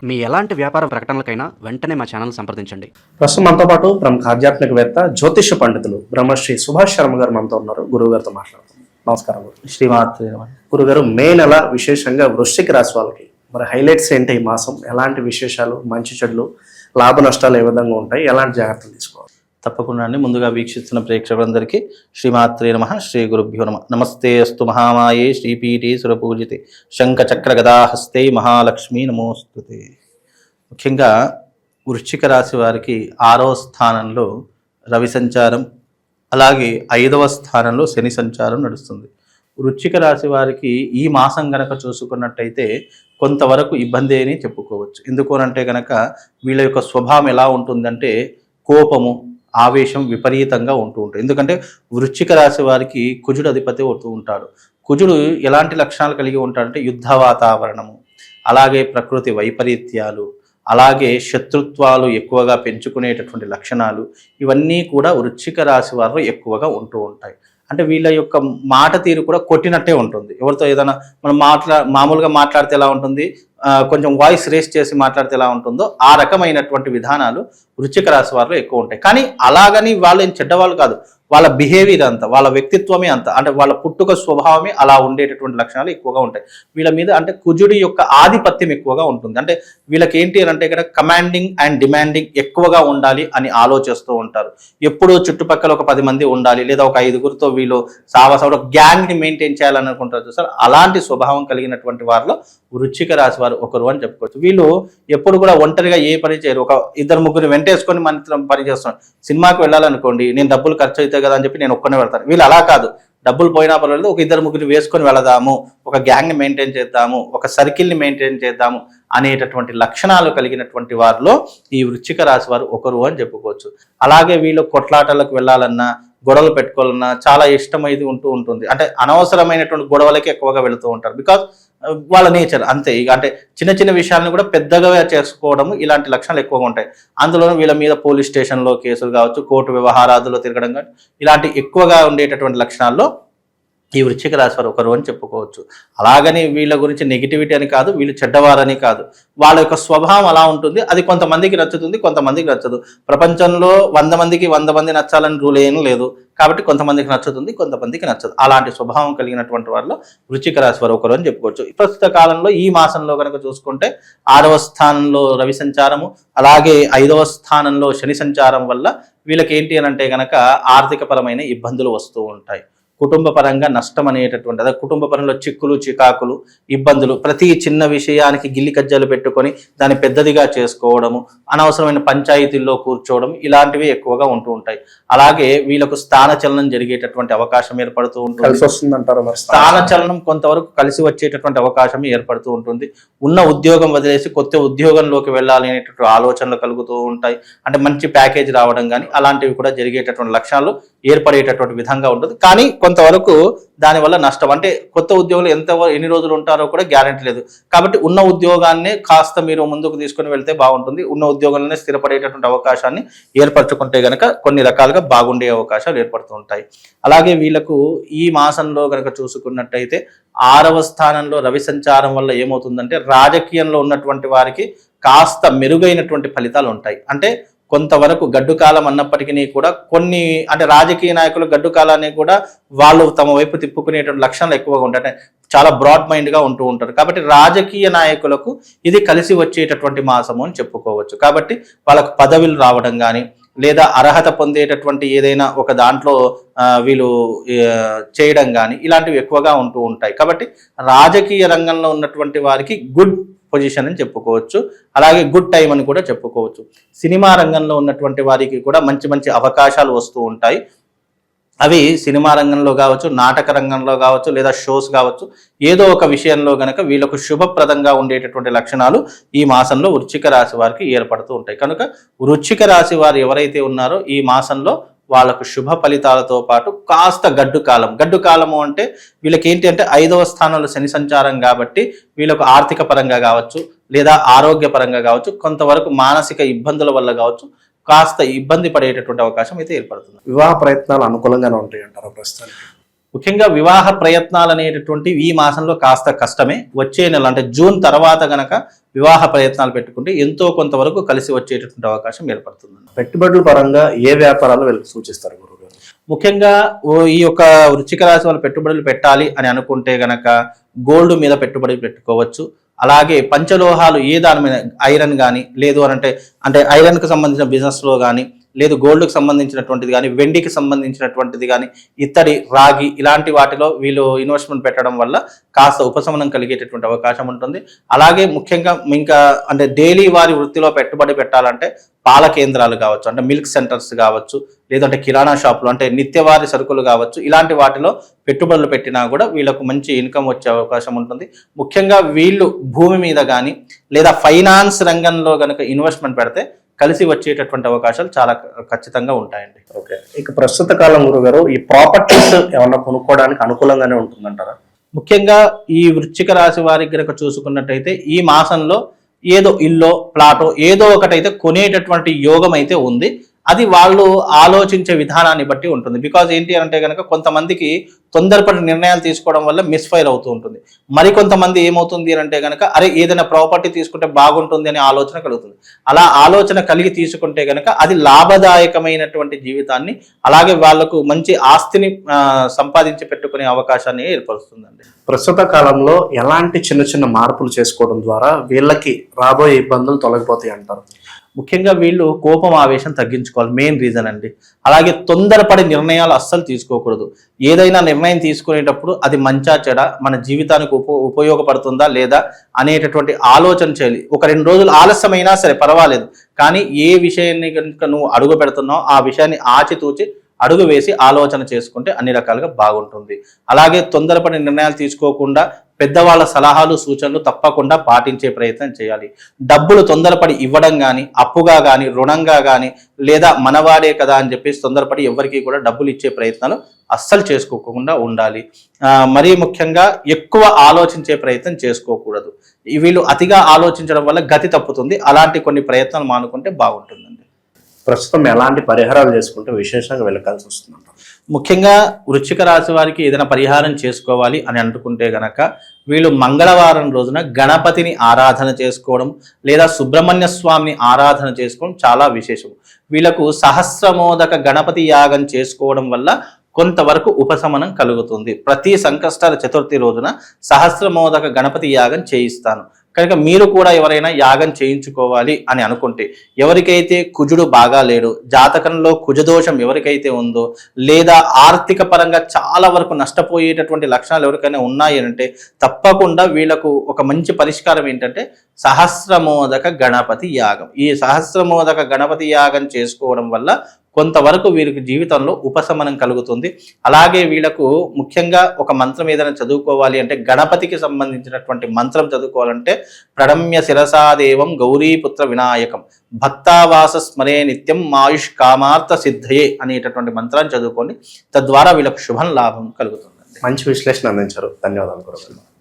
మీ ఎలాంటి వ్యాపార ప్రకటనలకైనా వెంటనే మా ఛానల్ సంప్రదించండి. ప్రస్తుతం మనతో పాటు ప్రముఖ ఆధ్యాత్మికవేత్త జ్యోతిష పండితులు బ్రహ్మశ్రీ సుభాష్ శర్మ గారు మనతో ఉన్నారు. గురువు గారితో మాట్లాడుతున్నాం. నమస్కారం శ్రీమాత్రే. గురుగారు, మే నెల విశేషంగా వృశ్చిక రాశి వాళ్ళకి మరి హైలైట్స్ ఏంటి? ఈ మాసం ఎలాంటి విశేషాలు, మంచి చెడులు, లాభ నష్టాలు ఏ విధంగా ఉంటాయి, ఎలాంటి జాగ్రత్తలు తీసుకోవాలి? తప్పకుండా అండి. ముందుగా వీక్షిస్తున్న ప్రేక్షకులందరికీ శ్రీమాత్రే నమః, శ్రీ గురుభ్యో నమః. నమస్తే అస్తు మహామాయే శ్రీపీఠే సురపూజితే శంఖ చక్ర గదాహస్తే మహాలక్ష్మీ నమోస్తుతే. ముఖ్యంగా వృశ్చిక రాశి వారికి 6వ స్థానంలో రవి సంచారం, అలాగే 5వ స్థానంలో శని సంచారం నడుస్తుంది. వృశ్చిక రాశి వారికి ఈ మాసం గనక చూసుకున్నట్టయితే కొంతవరకు ఇబ్బంది అని చెప్పుకోవచ్చు. ఎందుకు అంటే కనుక వీళ్ళ యొక్క స్వభావం ఎలా ఉంటుందంటే కోపము, ఆవేశం విపరీతంగా ఉంటూ ఉంటుంది. ఎందుకంటే వృశ్చిక రాశి వారికి కుజుడు అధిపతి అవుతూ ఉంటాడు. కుజుడు ఎలాంటి లక్షణాలు కలిగి ఉంటాడంటే యుద్ధ వాతావరణము, అలాగే ప్రకృతి వైపరీత్యాలు, అలాగే శత్రుత్వాలు ఎక్కువగా పెంచుకునేటటువంటి లక్షణాలు, ఇవన్నీ కూడా వృశ్చిక రాశి వారిలో ఎక్కువగా ఉంటూ ఉంటాయి. అంటే వీళ్ళ యొక్క మాట తీరు కూడా కొట్టినట్టే ఉంటుంది. ఎవరితో ఏదైనా మనం మామూలుగా మాట్లాడితే ఎలా ఉంటుంది, కొంచెం వాయిస్ రేస్ చేసి మాట్లాడితే ఎలా ఉంటుందో ఆ రకమైనటువంటి విధానాలు వృశ్చిక రాశి వారిలో ఎక్కువ ఉంటాయి. కానీ అలాగని వాళ్ళు ఏం చెడ్డవాళ్ళు కాదు, వాళ్ళ బిహేవియర్ అంతా, వాళ్ళ వ్యక్తిత్వమే అంత, అంటే వాళ్ళ పుట్టుక స్వభావమే అలా ఉండేటటువంటి లక్షణాలు ఎక్కువగా ఉంటాయి వీళ్ళ మీద. అంటే కుజుడి యొక్క ఆధిపత్యం ఎక్కువగా ఉంటుంది. అంటే వీళ్ళకి ఏంటి అని అంటే ఇక్కడ కమాండింగ్ అండ్ డిమాండింగ్ ఎక్కువగా ఉండాలి అని ఆలోచిస్తూ ఉంటారు. ఎప్పుడూ చుట్టుపక్కల ఒక 10 మంది ఉండాలి, లేదా ఒక 5గురితో వీళ్ళు సావసవడ గ్యాంగ్ని మెయింటైన్ చేయాలని అనుకుంటారు చూస్తారు. అలాంటి స్వభావం కలిగినటువంటి వారిలో వృశ్చిక రాశి వారు ఒకరు అని చెప్పుకోవచ్చు. వీళ్ళు ఎప్పుడు కూడా ఒంటరిగా ఏ పని చేయరు. ఒక 2-3 వెంటేసుకొని మన పని చేస్తున్నారు. సినిమాకి వెళ్ళాలనుకోండి, నేను డబ్బులు ఖర్చు అవుతాయి కదా అని చెప్పి నేను ఒక్కనే వెళ్తాను. వీళ్ళు అలా కాదు, డబ్బులు పోయినా పర్వాలేదు, ఒక 2-3 వేసుకొని వెళదాము, ఒక గ్యాంగ్ని మెయింటైన్ చేద్దాము, ఒక సర్కిల్ని మెయింటైన్ చేద్దాము అనేటటువంటి లక్షణాలు కలిగినటువంటి వారిలో ఈ వృశ్చిక రాశి వారు ఒకరు అని చెప్పుకోవచ్చు. అలాగే వీళ్ళు కొట్లాటలకు వెళ్ళాలన్నా, గొడవలు పెట్టుకోవాలన్నా చాలా ఇష్టమైది ఉంటూ ఉంటుంది. అంటే అనవసరమైనటువంటి గొడవలకి ఎక్కువగా వెళుతూ ఉంటారు. బికాజ్ వాళ్ళ నేచర్ అంతే. ఇక అంటే చిన్న చిన్న విషయాలను కూడా పెద్దగా చేసుకోవడం, ఇలాంటి లక్షణాలు ఎక్కువగా ఉంటాయి. అందులోనూ వీళ్ళ మీద పోలీస్ స్టేషన్లో కేసులు కావచ్చు, కోర్టు వ్యవహారాదులో తిరగడం కానీ ఇలాంటి ఎక్కువగా ఉండేటటువంటి లక్షణాల్లో ఈ వృశ్చిక రాశి వారు ఒకరు అని చెప్పుకోవచ్చు. అలాగని వీళ్ళ గురించి నెగిటివిటీ అని కాదు, వీళ్ళు చెడ్డవారని కాదు, వాళ్ళ యొక్క స్వభావం అలా ఉంటుంది. అది కొంతమందికి నచ్చుతుంది, కొంతమందికి నచ్చదు. ప్రపంచంలో 100 మందికి 100 మంది నచ్చాలని రూల్ ఏం లేదు. కాబట్టి కొంతమందికి నచ్చుతుంది, కొంతమందికి నచ్చదు. అలాంటి స్వభావం కలిగినటువంటి వారిలో వృశ్చిక రాశి వారు ఒకరు అని చెప్పుకోవచ్చు. ప్రస్తుత కాలంలో ఈ మాసంలో కనుక చూసుకుంటే 6వ స్థానంలో రవి సంచారము, అలాగే 5వ స్థానంలో శని సంచారం వల్ల వీళ్ళకి ఏంటి అని అంటే కనుక ఆర్థిక పరమైన ఇబ్బందులు వస్తూ ఉంటాయి. కుటుంబ పరంగా నష్టం అనేటటువంటి, అదే కుటుంబ పరంలో చిక్కులు, చికాకులు, ఇబ్బందులు, ప్రతి చిన్న విషయానికి గిల్లి కజ్జాలు పెట్టుకొని దాన్ని పెద్దదిగా చేసుకోవడము, అనవసరమైన పంచాయతీల్లో కూర్చోవడం, ఇలాంటివి ఎక్కువగా ఉంటూ ఉంటాయి. అలాగే వీళ్ళకు స్థానచలనం జరిగేటటువంటి అవకాశం ఏర్పడుతూ ఉంటుంది. స్థానచలనం కొంతవరకు కలిసి వచ్చేటటువంటి అవకాశం ఏర్పడుతూ ఉంటుంది. ఉన్న ఉద్యోగం వదిలేసి కొత్త ఉద్యోగంలోకి వెళ్ళాలి అనేటటువంటి ఆలోచనలు కలుగుతూ ఉంటాయి. అంటే మంచి ప్యాకేజ్ రావడం కానీ అలాంటివి కూడా జరిగేటటువంటి లక్షణాలు ఏర్పడేటటువంటి విధంగా ఉంటుంది. కానీ కొంతవరకు దానివల్ల నష్టం, అంటే కొత్త ఉద్యోగులు ఎన్ని రోజులు ఉంటారో కూడా గ్యారెంటీ లేదు. కాబట్టి ఉన్న ఉద్యోగాన్ని కాస్త మీరు ముందుకు తీసుకుని వెళ్తే బాగుంటుంది. ఉన్న ఉద్యోగాలనే స్థిరపడేటటువంటి అవకాశాన్ని ఏర్పరచుకుంటే గనక కొన్ని రకాలుగా బాగుండే అవకాశాలు ఏర్పడుతూ ఉంటాయి. అలాగే వీళ్ళకు ఈ మాసంలో కనుక చూసుకున్నట్టయితే 6వ స్థానంలో రవి సంచారం వల్ల ఏమవుతుందంటే రాజకీయంలో ఉన్నటువంటి వారికి కాస్త మెరుగైనటువంటి ఫలితాలు ఉంటాయి. అంటే కొంతవరకు గడ్డు కాలం అన్నప్పటికీ కూడా కొన్ని, అంటే రాజకీయ నాయకులు గడ్డు కాలాన్ని కూడా వాళ్ళు తమ వైపు తిప్పుకునేటువంటి లక్షణాలు ఎక్కువగా ఉంటాయి. అంటే చాలా బ్రాడ్ మైండ్గా ఉంటూ ఉంటారు. కాబట్టి రాజకీయ నాయకులకు ఇది కలిసి వచ్చేటటువంటి మాసము అని చెప్పుకోవచ్చు. కాబట్టి వాళ్ళకు పదవులు రావడం కానీ, లేదా అర్హత పొందేటటువంటి ఏదైనా ఒక దాంట్లో వీళ్ళు చేయడం కానీ ఇలాంటివి ఎక్కువగా ఉంటూ ఉంటాయి. కాబట్టి రాజకీయ రంగంలో ఉన్నటువంటి వారికి గుడ్ పొజిషన్ అని చెప్పుకోవచ్చు. అలాగే గుడ్ టైం అని కూడా చెప్పుకోవచ్చు. సినిమా రంగంలో ఉన్నటువంటి వారికి కూడా మంచి మంచి అవకాశాలు వస్తూ ఉంటాయి. అవి సినిమా రంగంలో కావచ్చు, నాటక రంగంలో కావచ్చు, లేదా షోస్ కావచ్చు, ఏదో ఒక విషయంలో గనక వీళ్ళకు శుభప్రదంగా ఉండేటటువంటి లక్షణాలు ఈ మాసంలో వృశ్చిక రాశి వారికి ఏర్పడుతూ ఉంటాయి. కనుక వృశ్చిక రాశి వారు ఎవరైతే ఉన్నారో ఈ మాసంలో వాళ్ళకు శుభ ఫలితాలతో పాటు కాస్త గడ్డు కాలము అంటే వీళ్ళకి ఏంటి అంటే 5వ స్థానంలో శని సంచారం కాబట్టి వీళ్ళకు ఆర్థిక పరంగా కావచ్చు, లేదా ఆరోగ్య పరంగా కావచ్చు, కొంతవరకు మానసిక ఇబ్బందుల వల్ల కావచ్చు కాస్త ఇబ్బంది పడేటటువంటి అవకాశం అయితే ఏర్పడుతుంది. వివాహ ప్రయత్నాలు అనుకూలంగానే ఉంటాయి అంటారా ప్రస్తుతానికి? ముఖ్యంగా వివాహ ప్రయత్నాలు అనేటటువంటివి ఈ మాసంలో కాస్త కష్టమే. వచ్చే నెల అంటే జూన్ తర్వాత గనక వివాహ ప్రయత్నాలు పెట్టుకుంటే ఎంతో కొంతవరకు కలిసి వచ్చేటటువంటి అవకాశం ఏర్పడుతుంది. పెట్టుబడుల పరంగా ఏ వ్యాపారాలు వీళ్ళకి సూచిస్తారు గురుగారు? ముఖ్యంగా ఈ యొక్క వృశ్చిక రాశి వాళ్ళు పెట్టుబడులు పెట్టాలి అని అనుకుంటే గనక గోల్డ్ మీద పెట్టుబడులు పెట్టుకోవచ్చు. అలాగే పంచలోహాలు ఏ దాని మీద ఐరన్ కానీ, లేదు అని అంటే ఐరన్కి సంబంధించిన బిజినెస్లో కానీ, లేదు గోల్డ్కి సంబంధించినటువంటిది కానీ, వెండికి సంబంధించినటువంటిది కానీ, ఇత్తడి, రాగి ఇలాంటి వాటిలో వీళ్ళు ఇన్వెస్ట్మెంట్ పెట్టడం వల్ల కాస్త ఉపశమనం కలిగేటటువంటి అవకాశం ఉంటుంది. అలాగే ముఖ్యంగా ఇంకా అంటే డైలీ వారి వృత్తిలో పెట్టుబడి పెట్టాలంటే పాల కేంద్రాలు కావచ్చు, అంటే మిల్క్ సెంటర్స్ కావచ్చు, లేదంటే కిరాణా షాపులు అంటే నిత్యవారి సరుకులు కావచ్చు, ఇలాంటి వాటిలో పెట్టుబడులు పెట్టినా కూడా వీళ్ళకు మంచి ఇన్కమ్ వచ్చే అవకాశం ఉంటుంది. ముఖ్యంగా వీళ్ళు భూమి మీద కానీ లేదా ఫైనాన్స్ రంగంలో కనుక ఇన్వెస్ట్మెంట్ పెడితే కలిసి వచ్చేటటువంటి అవకాశాలు చాలా ఖచ్చితంగా ఉంటాయండి. ఓకే, ఇక ప్రస్తుత కాలం గురుగారు ఈ ప్రాపర్టీస్ ఏమన్నా కొనుక్కోవడానికి అనుకూలంగానే ఉంటుందంటారా? ముఖ్యంగా ఈ వృశ్చిక రాశి వారికి కనుక చూసుకున్నట్టయితే ఈ మాసంలో ఏదో ఇల్లో ప్లాటో ఏదో ఒకటైతే కొనేటటువంటి యోగం అయితే ఉంది. అది వాళ్ళు ఆలోచించే విధానాన్ని బట్టి ఉంటుంది. బికాజ్ ఏంటి అంటే కనుక కొంతమందికి తొందరపడి నిర్ణయాలు తీసుకోవడం వల్ల మిస్ఫైర్ అవుతూ ఉంటుంది. మరికొంతమంది ఏమవుతుంది అంటే కనుక అరే ఏదైనా ప్రాపర్టీ తీసుకుంటే బాగుంటుంది అనే ఆలోచన కలుగుతుంది. అలా ఆలోచన కలిగి తీసుకుంటే కనుక అది లాభదాయకమైనటువంటి జీవితాన్ని, అలాగే వాళ్లకు మంచి ఆస్తిని సంపాదించి పెట్టుకునే అవకాశాన్ని ఏర్పరుస్తుందండి. ప్రస్తుత కాలంలో ఎలాంటి చిన్న చిన్న మార్పులు చేసుకోవడం ద్వారా వీళ్ళకి రాబోయే ఇబ్బందులు తొలగిపోతాయి అంటారు? ముఖ్యంగా వీళ్ళు కోపం ఆవేశం తగ్గించుకోవాలి, మెయిన్ రీజన్ అండి. అలాగే తొందరపడి నిర్ణయాలు అస్సలు తీసుకోకూడదు. ఏదైనా నిర్ణయం తీసుకునేటప్పుడు అది మంచా చెడా, మన జీవితానికి ఉపయోగపడుతుందా లేదా అనేటటువంటి ఆలోచన చేయాలి. ఒక 2 రోజులు ఆలస్యమైనా సరే పర్వాలేదు, కానీ ఏ విషయాన్ని కనుక నువ్వు అడుగు పెడుతున్నావు ఆ విషయాన్ని ఆచితూచి అడుగు వేసి ఆలోచన చేసుకుంటే అన్ని రకాలుగా బాగుంటుంది. అలాగే తొందరపడి నిర్ణయాలు తీసుకోకుండా పెద్దవాళ్ళ సలహాలు సూచనలు తప్పకుండా పాటించే ప్రయత్నం చేయాలి. డబ్బులు తొందరపడి ఇవ్వడం కానీ, అప్పుగా కానీ, రుణంగా కానీ, లేదా మనవాడే కదా అని చెప్పేసి తొందరపడి ఎవరికి కూడా డబ్బులు ఇచ్చే ప్రయత్నాలు అస్సలు చేసుకోకుండా ఉండాలి. మరీ ముఖ్యంగా ఎక్కువ ఆలోచించే ప్రయత్నం చేసుకోకూడదు. వీళ్ళు అతిగా ఆలోచించడం వల్ల గతి తప్పుతుంది. అలాంటి కొన్ని ప్రయత్నాలు మానుకుంటే బాగుంటుందండి. ప్రస్తుతం ఎలాంటి పరిహారాలు చేసుకుంటే విశేషంగా వెళ్ళకాల్సి వస్తుందంట? ముఖ్యంగా వృశ్చిక రాశి వారికి ఏదైనా పరిహారం చేసుకోవాలి అని అనుకుంటే గనక వీళ్ళు మంగళవారం రోజున గణపతిని ఆరాధన చేసుకోవడం లేదా సుబ్రహ్మణ్య స్వామిని ఆరాధన చేసుకోవడం చాలా విశేషం. వీళ్ళకు సహస్రమోదక గణపతి యాగం చేసుకోవడం వల్ల కొంతవరకు ఉపశమనం కలుగుతుంది. ప్రతి సంకష్టాల చతుర్థి రోజున సహస్రమోదక గణపతి యాగం చేయిస్తాను. కనుక మీరు కూడా ఎవరైనా యాగం చేయించుకోవాలి అని అనుకుంటే, ఎవరికైతే కుజుడు బాగా లేడు, జాతకంలో కుజదోషం ఎవరికైతే ఉందో, లేదా ఆర్థిక పరంగా చాలా వరకు నష్టపోయేటటువంటి లక్షణాలు ఎవరికైనా ఉన్నాయి అంటే తప్పకుండా వీళ్ళకు ఒక మంచి పరిష్కారం ఏంటంటే సహస్రమోదక గణపతి యాగం. ఈ సహస్రమోదక గణపతి యాగం చేసుకోవడం వల్ల కొంతవరకు వీరికి జీవితంలో ఉపశమనం కలుగుతుంది. అలాగే వీళ్ళకు ముఖ్యంగా ఒక మంత్రం ఏదైనా చదువుకోవాలి అంటే గణపతికి సంబంధించినటువంటి మంత్రం చదువుకోవాలంటే ప్రణమ్య శిరసాదేవం గౌరీపుత్ర వినాయకం భక్తావాస స్మరే నిత్యం ఆయుష్ కామార్థ సిద్ధయే అనేటటువంటి మంత్రాన్ని చదువుకోండి. తద్వారా వీళ్ళకు శుభం లాభం కలుగుతుంది. మంచి విశ్లేషణ అందించారు. ధన్యవాదాలు గురుగారు.